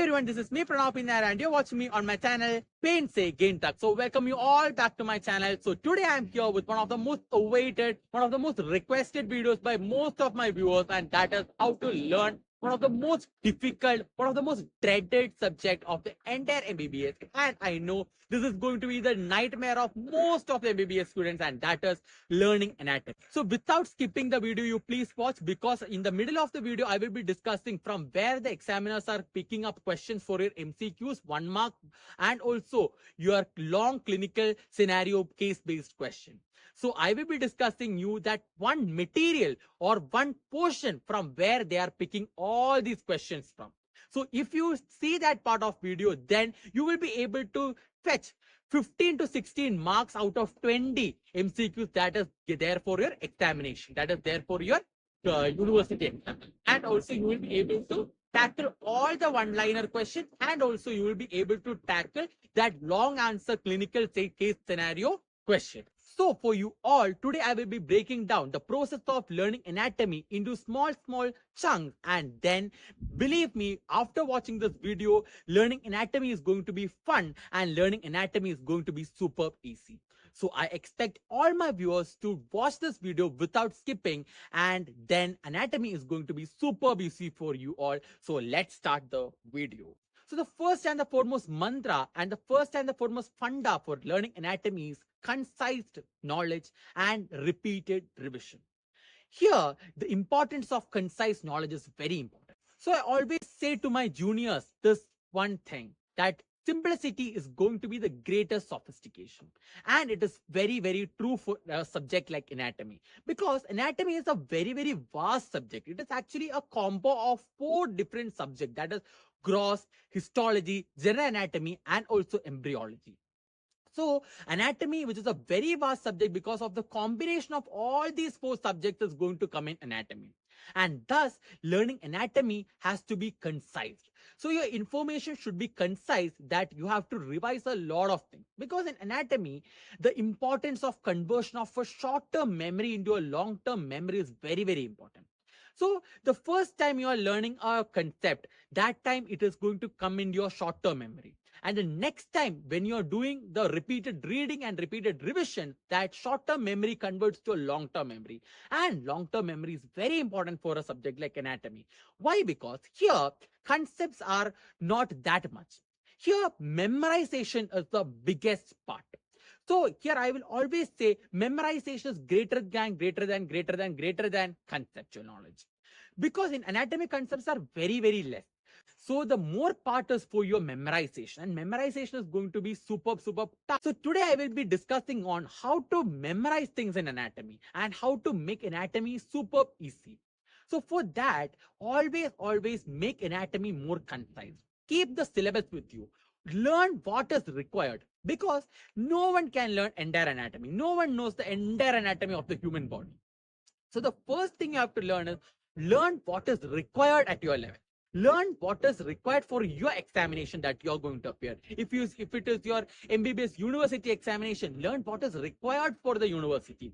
everyone, this is me Pranav Pinar and you're watching me on my channel Pain Say Gain Tuck. So welcome you all back to my channel. So today I'm here with one of the most awaited, one of the most requested videos by most of my viewers, and that is how to learn one of the most difficult, one of the most dreaded subject of the entire MBBS. And I know this is going to be the nightmare of most of the MBBS students, and that is learning anatomy. So without skipping the video, you please watch, because in the middle of the video, I will be discussing from where the examiners are picking up questions for your MCQs, 1 mark, and also your long clinical scenario case-based question. So I will be discussing you that one material or one portion from where they are picking all these questions from. So if you see that part of video, then you will be able to fetch 15 to 16 marks out of 20 MCQs that is there for your examination, that is there for your university exam. And also you will be able to tackle all the one-liner questions, and also you will be able to tackle that long answer clinical case scenario question. So for you all, today I will be breaking down the process of learning anatomy into small chunks, and then believe me, after watching this video, learning anatomy is going to be fun and learning anatomy is going to be super easy. So I expect all my viewers to watch this video without skipping, and then anatomy is going to be super easy for you all. So let's start the video. So the first and the foremost mantra and the first and the foremost funda for learning anatomy is concise knowledge and repeated revision. Here, the importance of concise knowledge is very important. So I always say to my juniors this one thing, that simplicity is going to be the greatest sophistication. And it is very true for a subject like anatomy, because anatomy is a very vast subject. It is actually a combo of 4 different subjects, that is gross, histology, general anatomy, and also embryology. So anatomy, which is a very vast subject, because of the combination of all these 4 subjects, is going to come in anatomy. And thus, learning anatomy has to be concise. So your information should be concise, that you have to revise a lot of things. Because in anatomy, the importance of conversion of a short-term memory into a long-term memory is very important. So the first time you are learning a concept, that time it is going to come in your short-term memory. And the next time when you are doing the repeated reading and repeated revision, that short-term memory converts to a long-term memory. And long-term memory is very important for a subject like anatomy. Why? Because here concepts are not that much. Here memorization is the biggest part. So here I will always say memorization is greater than conceptual knowledge. Because in anatomy, concepts are very less. So the more part is for your memorization, and memorization is going to be super tough. So today I will be discussing on how to memorize things in anatomy and how to make anatomy super easy. So for that, always make anatomy more concise. Keep the syllabus with you. Learn what is required, because no one can learn entire anatomy. No one knows the entire anatomy of the human body. So the first thing you have to learn is learn what is required at your level. Learn what is required for your examination that you're going to appear. If it is your MBBS university examination, learn what is required for the university.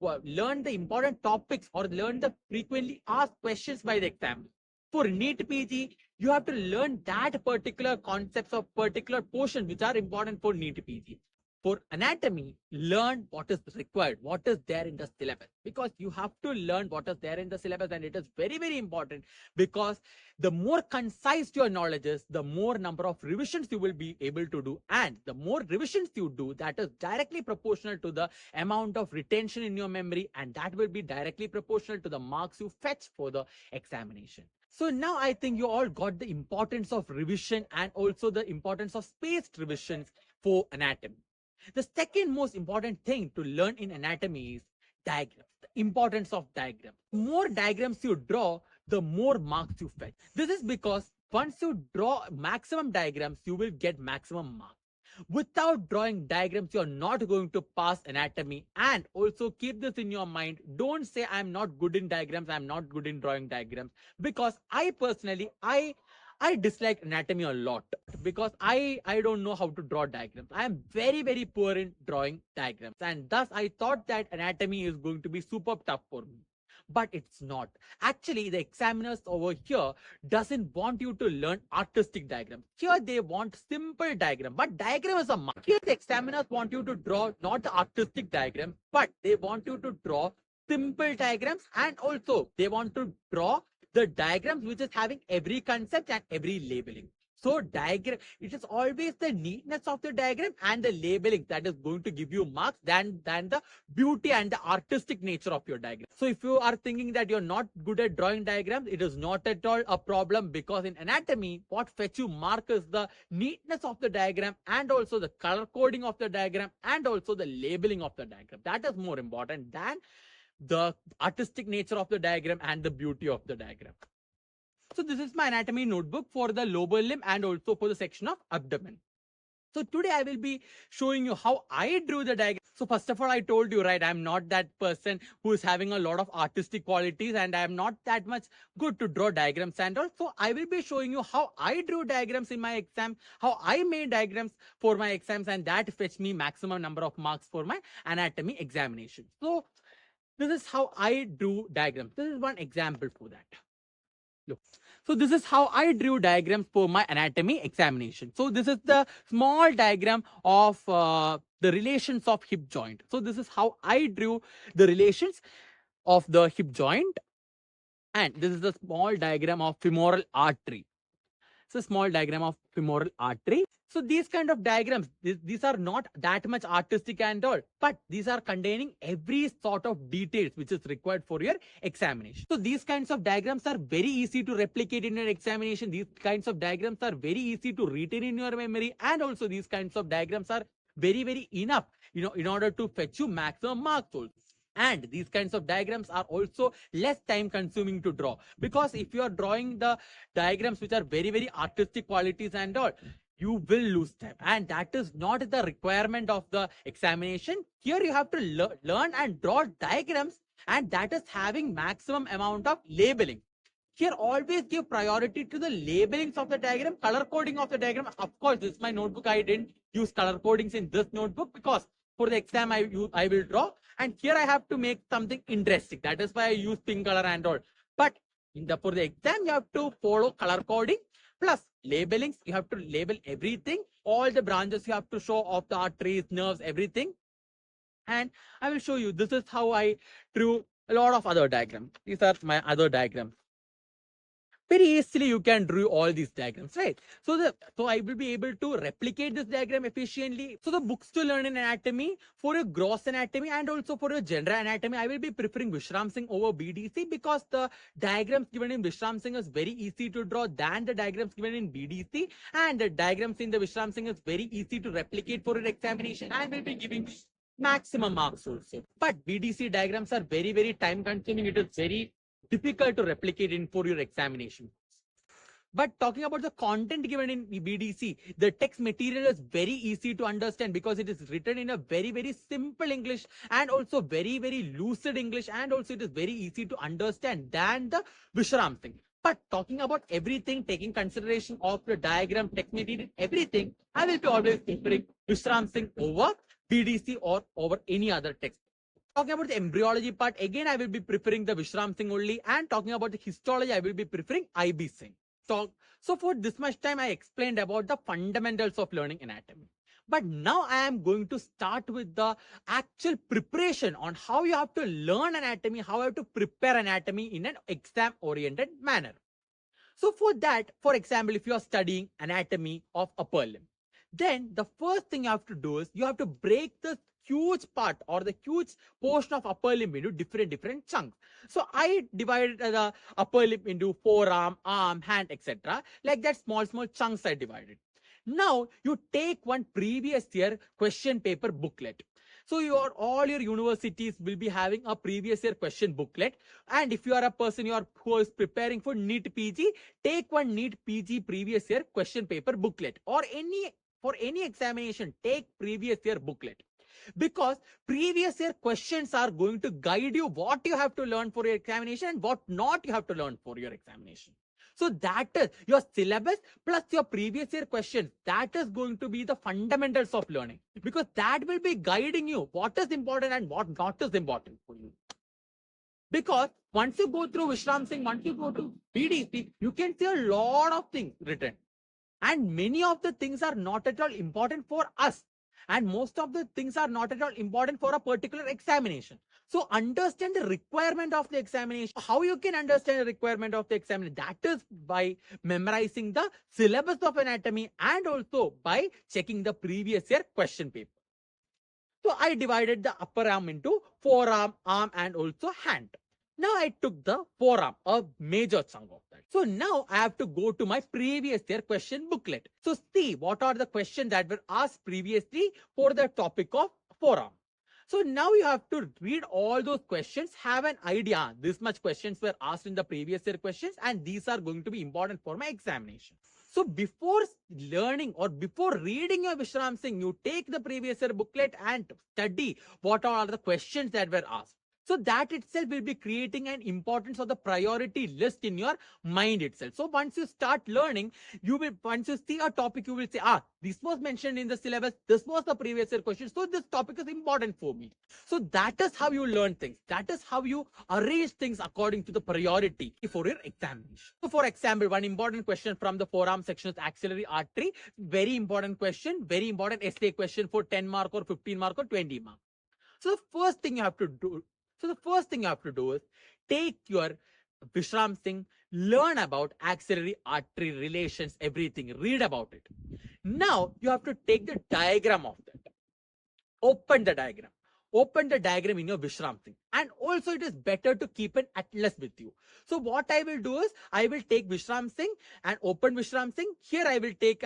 Learn the important topics, or learn the frequently asked questions by the exam. For NEET PG, you have to learn that particular concepts of particular portion which are important for NEET PG. For anatomy, learn what is required, what is there in the syllabus, because you have to learn what is there in the syllabus, and it is very important, because the more concise your knowledge is, the more number of revisions you will be able to do, and the more revisions you do, that is directly proportional to the amount of retention in your memory, and that will be directly proportional to the marks you fetch for the examination. So now I think you all got the importance of revision and also the importance of spaced revisions for anatomy. The second most important thing to learn in anatomy is diagrams, the importance of diagrams. The more diagrams you draw, the more marks you fetch. This is because once you draw maximum diagrams, you will get maximum marks. Without drawing diagrams, you're not going to pass anatomy. And also keep this in your mind. Don't say I'm not good in diagrams, I'm not good in drawing diagrams. Because I personally, I dislike anatomy a lot, because I don't know how to draw diagrams. I am very poor in drawing diagrams, and thus I thought that anatomy is going to be super tough for me. but it's not. Actually, the examiners over here doesn't want you to learn artistic diagram. Here they want simple diagram, but diagram is a must. Here the examiners want you to draw not the artistic diagram, but they want you to draw simple diagrams, and also they want to draw the diagrams which is having every concept and every labeling. So diagram, it is always the neatness of the diagram and the labeling that is going to give you marks than the beauty and the artistic nature of your diagram. So if you are thinking that you're not good at drawing diagrams, it is not at all a problem, because in anatomy, what fetch you mark is the neatness of the diagram and also the color coding of the diagram and also the labeling of the diagram. That is more important than the artistic nature of the diagram and the beauty of the diagram. So this is my anatomy notebook for the lower limb and also for the section of abdomen. So today I will be showing you how I drew the diagram. So first of all, I told you, right, I'm not that person who is having a lot of artistic qualities, and I'm not that much good to draw diagrams and all. So I will be showing you how I drew diagrams in my exam, how I made diagrams for my exams, and that fetched me maximum number of marks for my anatomy examination. So this is how I drew diagrams. This is one example for that. Look. So this is how I drew diagrams for my anatomy examination. So this is the small diagram of the relations of hip joint. So this is how I drew the relations of the hip joint. And this is the small diagram of femoral artery. It's a small diagram of femoral artery. So these kind of diagrams, these are not that much artistic and all, but these are containing every sort of details which is required for your examination. So these kinds of diagrams are very easy to replicate in your examination. These kinds of diagrams are very easy to retain in your memory, and also these kinds of diagrams are very enough, in order to fetch you maximum marks also. And these kinds of diagrams are also less time consuming to draw, because if you are drawing the diagrams which are very artistic qualities and all, you will lose time, and that is not the requirement of the examination. Here you have to learn and draw diagrams, and that is having maximum amount of labeling. Here always give priority to the labelings of the diagram, color coding of the diagram. Of course, this is my notebook. I didn't use color codings in this notebook because for the exam I will draw, and here I have to make something interesting. That is why I use pink color and all. But for the exam, you have to follow color coding plus labelings. You have to label everything, all the branches you have to show of the arteries, nerves, everything. And I will show you. This is how I drew a lot of other diagrams. These are my other diagrams. Very easily you can draw all these diagrams, right? So I will be able to replicate this diagram efficiently. So the books to learn in anatomy, for your gross anatomy and also for your general anatomy, I will be preferring Vishram Singh over BDC, because the diagrams given in Vishram Singh is very easy to draw than the diagrams given in BDC, and the diagrams in the Vishram Singh is very easy to replicate for your examination and will be giving maximum marks also. But BDC diagrams are very time consuming. It is very difficult to replicate in for your examination. But talking about the content given in BDC, the text material is very easy to understand because it is written in a very simple English and also very lucid English, and also it is very easy to understand than the Vishram Singh. But talking about everything, taking consideration of the diagram, text material, everything, I will be always preferring Vishram Singh over BDC or over any other text. Talking about the embryology part, again I will be preferring the Vishram Singh only, and talking about the histology, I will be preferring IB Singh. So for this much time, I explained about the fundamentals of learning anatomy. But now I am going to start with the actual preparation on how you have to learn anatomy, how you have to prepare anatomy in an exam-oriented manner. So for that, for example, if you are studying anatomy of upper limb, then the first thing you have to do is you have to break the huge part or the huge portion of upper limb into different chunks. So I divided the upper limb into forearm, arm, hand, etc. Like that, small chunks I divided. Now you take one previous year question paper booklet. So all your universities will be having a previous year question booklet. And if you are a person who is preparing for NEET PG, take one NEET PG previous year question paper booklet, or for any examination, take previous year booklet. Because previous year questions are going to guide you what you have to learn for your examination and what not you have to learn for your examination. So that is your syllabus plus your previous year questions. That is going to be the fundamentals of learning, because that will be guiding you what is important and what not is important for you. Because once you go through Vishram Singh, once you go to BDC, you can see a lot of things written. And many of the things are not at all important for us. And most of the things are not at all important for a particular examination. So understand the requirement of the examination. How you can understand the requirement of the examination? That is by memorizing the syllabus of anatomy and also by checking the previous year question paper. So I divided the upper arm into forearm, arm, and also hand. Now I took the forearm, a major chunk of that. So now I have to go to my previous year question booklet. So see what are the questions that were asked previously for the topic of forearm. So now you have to read all those questions, have an idea. This much questions were asked in the previous year questions, and these are going to be important for my examination. So before learning or before reading your Vishram Singh, you take the previous year booklet and study what are the questions that were asked. So that itself will be creating an importance of the priority list in your mind itself. So once you start learning, you will, once you see a topic, you will say, this was mentioned in the syllabus, this was the previous year question, so this topic is important for me. So that is how you learn things. That is how you arrange things according to the priority for your examination. So for example, one important question from the forearm section is axillary artery. Very important question, very important essay question for 10 mark or 15 mark or 20 mark. So the first thing you have to do is take your Vishram Singh, learn about axillary artery relations, everything, read about it. Now you have to take the diagram of that. Open the diagram. Open the diagram in your Vishram Singh. And also it is better to keep an atlas with you. So what I will do is, I will take Vishram Singh and open Vishram Singh. Here I will take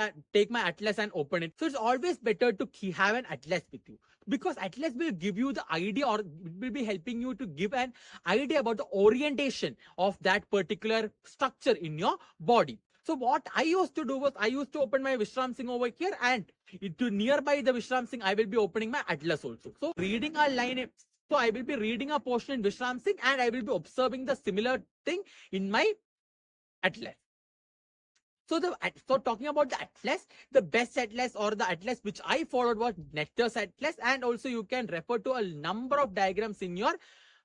my atlas and open it. So it's always better to have an atlas with you. Because atlas will give you the idea, or it will be helping you to give an idea about the orientation of that particular structure in your body. So what I used to do was, I used to open my Vishram Singh over here, and to nearby the Vishram Singh, I will be opening my atlas also. So reading a line, so I will be reading a portion in Vishram Singh, and I will be observing the similar thing in my atlas. So talking about the atlas, the best atlas or the atlas which I followed was Netter's atlas, and also you can refer to a number of diagrams in your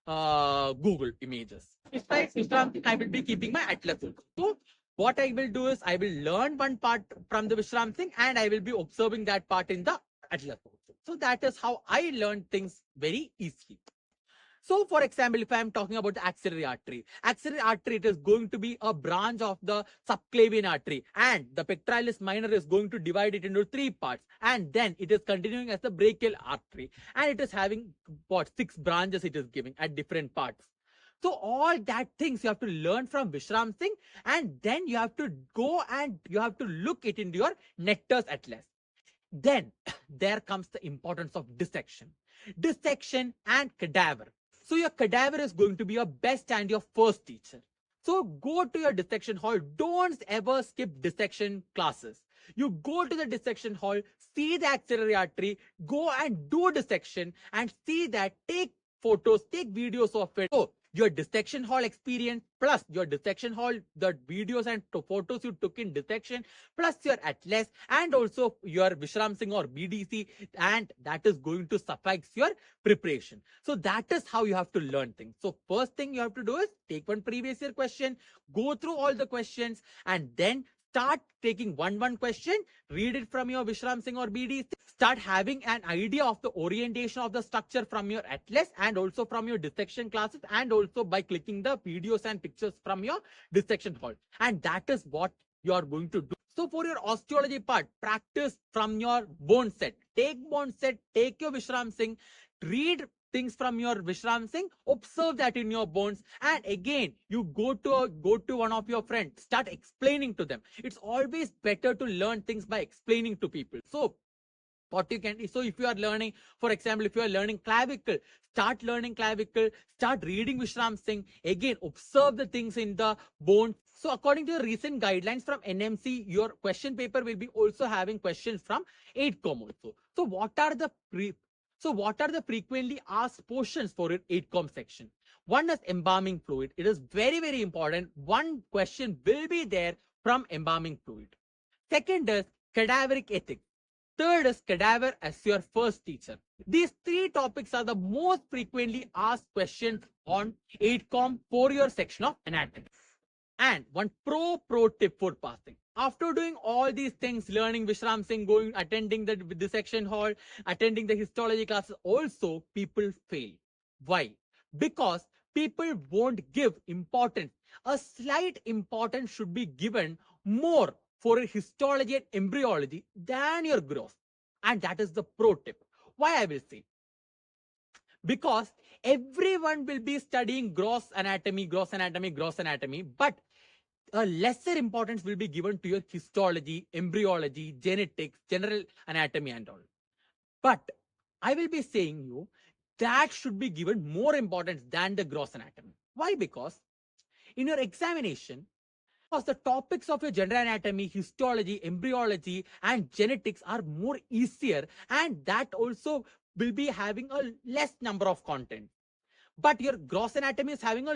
Google images. Besides Vishram Singh, I will be keeping my atlas also. So what I will do is, I will learn one part from the Vishram Singh, and I will be observing that part in the atlas also. So that is how I learn things very easily. So for example, if I am talking about the axillary artery, it is going to be a branch of the subclavian artery, and the pectoralis minor is going to divide it into 3 parts, and then it is continuing as the brachial artery, and it is having 6 branches it is giving at different parts. So all that things you have to learn from Vishram Singh, and then you have to go and you have to look it into your Netter's atlas. Then there comes the importance of dissection and cadaver. So your cadaver is going to be your best and your first teacher. So go to your dissection hall. Don't ever skip dissection classes. You go to the dissection hall, see the axillary artery, go and do dissection, and see that, take photos, take videos of it. So your dissection hall experience plus your dissection hall, the videos and photos you took in dissection, plus your atlas and also your Vishram Singh or BDC, and that is going to suffice your preparation. So that is how you have to learn things. So first thing you have to do is take one previous year question, go through all the questions, and then start taking one question, read it from your Vishram Singh or BD, start having an idea of the orientation of the structure from your atlas and also from your dissection classes, and also by clicking the videos and pictures from your dissection hall. And that is what you are going to do. So for your osteology part, practice from your bone set. Take bone set, take your Vishram Singh, read things from your Vishram Singh, observe that in your bones, and again you go to one of your friends, start explaining to them. It's always better to learn things by explaining to people. So what you can, so if you are learning, for example, if you are learning clavicle, start learning clavicle, start reading Vishram Singh, again observe the things in the bone. So according to the recent guidelines from NMC, your question paper will be also having questions from 8Com also. So what are the frequently asked portions for your 8Com section? One is embalming fluid. It is very, very important. One question will be there from embalming fluid. Second is cadaveric ethics. Third is cadaver as your first teacher. These three topics are the most frequently asked questions on 8Com for your section of anatomy. And one pro tip for passing. After doing all these things, learning Vishram Singh, going, attending the dissection hall, attending the histology classes, also people fail. Why? Because people won't give importance. A slight importance should be given more for histology and embryology than your growth. And that is the pro tip. Why I will say? Because everyone will be studying gross anatomy, but a lesser importance will be given to your histology, embryology, genetics, general anatomy and all. But I will be saying you that should be given more importance than the gross anatomy. Why? Because in your examination, because the topics of your general anatomy, histology, embryology and genetics are more easier, and that also will be having a less number of content. But your gross anatomy is having a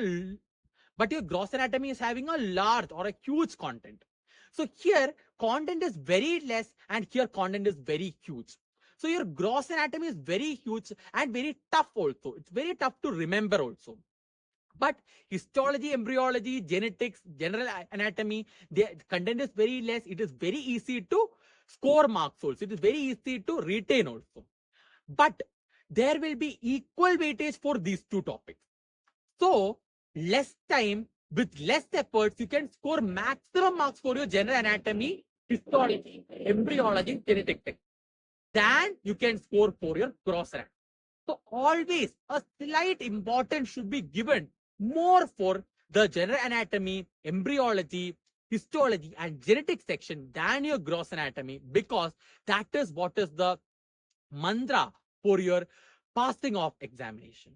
large or a huge content. So here content is very less and here content is very huge. So your gross anatomy is very huge and very tough also. It's very tough to remember also. But histology, embryology, genetics, general anatomy, the content is very less. It is very easy to score marks also. It is very easy to retain also. But there will be equal weightage for these two topics. So less time with less efforts, you can score maximum marks for your general anatomy, histology, embryology, genetics than you can score for your gross anatomy. So always a slight importance should be given more for the general anatomy, embryology, histology and genetic section than your gross anatomy, because that is what is the mantra for your passing of examination.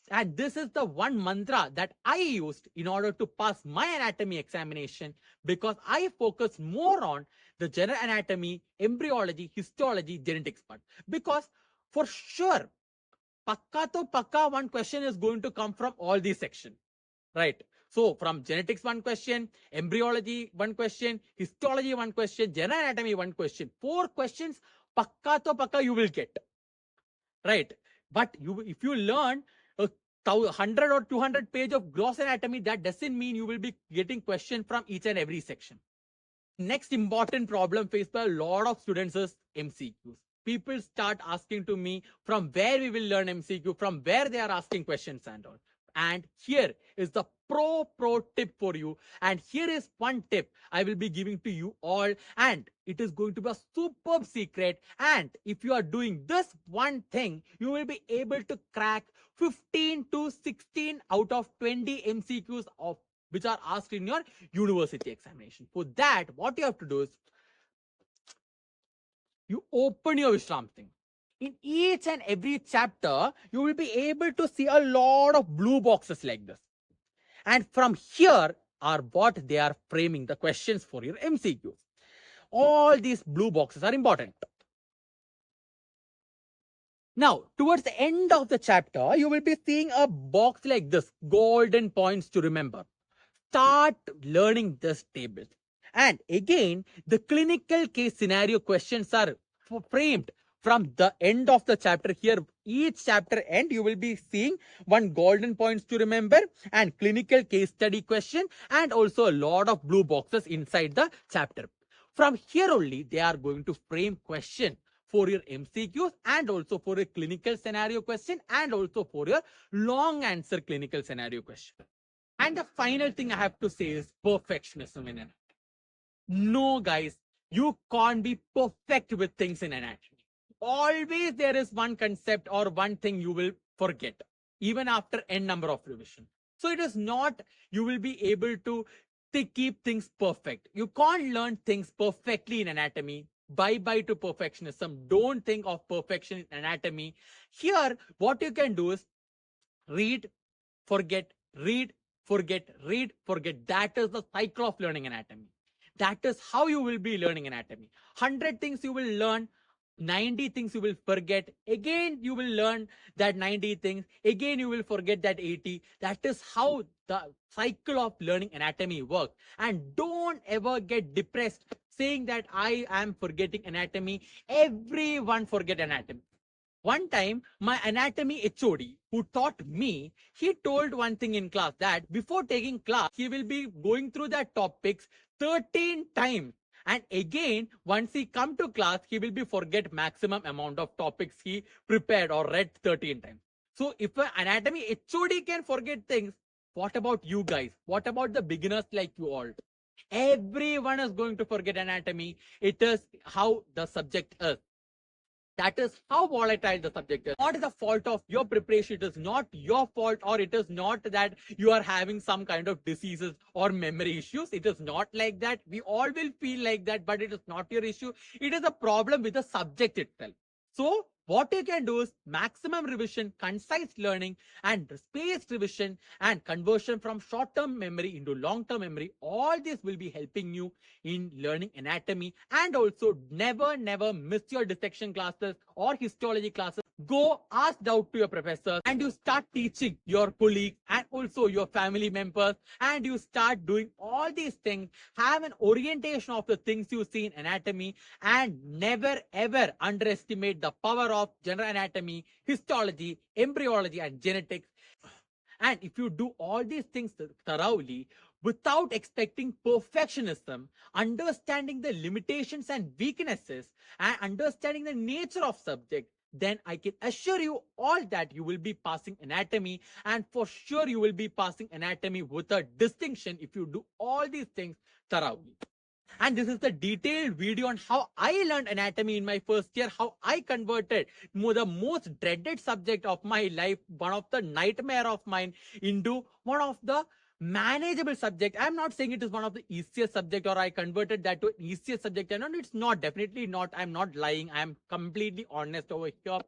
And this is the one mantra that I used in order to pass my anatomy examination, because I focus more on the general anatomy, embryology, histology, genetics part. Because for sure, pakka one question is going to come from all these sections, right? So from genetics, one question, embryology, one question, histology, one question, general anatomy, one question. 4 questions, pakka you will get, right? But if you learn 100 or 200 page of gross anatomy, that doesn't mean you will be getting questions from each and every section. Next important problem faced by a lot of students is MCQs. People start asking to me from where we will learn MCQ, from where they are asking questions and all. And here is the pro tip for you. And here is one tip I will be giving to you all. And it is going to be a superb secret. And if you are doing this one thing, you will be able to crack 15 to 16 out of 20 MCQs of which are asked in your university examination. For that, what you have to do is you open your Vishram Singh. In each and every chapter, you will be able to see a lot of blue boxes like this. And from here are what they are framing the questions for your MCQs. All these blue boxes are important. Now, towards the end of the chapter, you will be seeing a box like this, golden points to remember. Start learning this table. And again, the clinical case scenario questions are framed from the end of the chapter. Here, each chapter end, you will be seeing one golden points to remember and clinical case study question, and also a lot of blue boxes inside the chapter. From here only, they are going to frame question for your MCQs and also for a clinical scenario question and also for your long answer clinical scenario question. And the final thing I have to say is perfectionism in anatomy. No, guys, you can't be perfect with things in anatomy. Always there is one concept or one thing you will forget, even after n number of revision. So it is not you will be able to keep things perfect. You can't learn things perfectly in anatomy. Bye-bye to perfectionism. Don't think of perfection in anatomy. Here, what you can do is read, forget, read, forget, read, forget. That is the cycle of learning anatomy. That is how you will be learning anatomy. 100 things you will learn, 90 things you will forget. Again, you will learn that 90 things. Again, you will forget that 80. That is how the cycle of learning anatomy works. And don't ever get depressed saying that I am forgetting anatomy. Everyone forget anatomy. One time, my anatomy HOD, who taught me, he told one thing in class that before taking class, he will be going through that topics 13 times. And again, once he come to class, he will be forget maximum amount of topics he prepared or read 13 times. So if an anatomy HOD can forget things, what about you guys? What about the beginners like you all? Everyone is going to forget anatomy. It is how the subject is. That is how volatile the subject is. Not the fault of your preparation. It is not your fault, or it is not that you are having some kind of diseases or memory issues. It is not like that. We all will feel like that, but it is not your issue. It is a problem with the subject itself. So what you can do is maximum revision, concise learning, and spaced revision and conversion from short-term memory into long-term memory. All this will be helping you in learning anatomy. And also never miss your dissection classes or histology classes. Go ask doubt to your professors and you start teaching your colleagues and also your family members, and you start doing all these things. Have an orientation of the things you see in anatomy, and never ever underestimate the power of general anatomy, histology, embryology, and genetics. And if you do all these things thoroughly, without expecting perfectionism, understanding the limitations and weaknesses, and understanding the nature of subject, then I can assure you all that you will be passing anatomy, and for sure you will be passing anatomy with a distinction if you do all these things thoroughly. And this is the detailed video on how I learned anatomy in my first year, how I converted the most dreaded subject of my life, one of the nightmare of mine, into one of the manageable subject. I'm not saying it is one of the easiest subject or I converted that to an easiest subject. And it's not, definitely not. I'm not lying. I'm completely honest over here.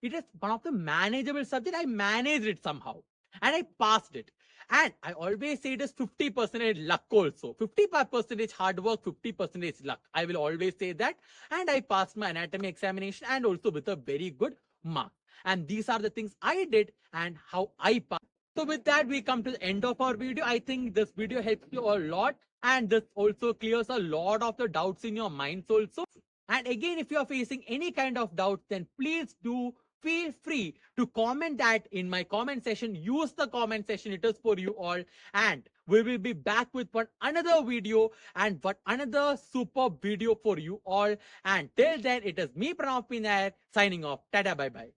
It is one of the manageable subject. I managed it somehow and I passed it. And I always say it is 50% luck also. 55% hard work, 50% luck. I will always say that. And I passed my anatomy examination and also with a very good mark. And these are the things I did and how I passed. So with that, we come to the end of our video. I think this video helps you a lot. And this also clears a lot of the doubts in your minds also. And again, if you are facing any kind of doubt, then please do feel free to comment that in my comment section. Use the comment section. It is for you all. And we will be back with another video and another super video for you all. And till then, it is me, Pranav Pinair, signing off. Tada, bye bye.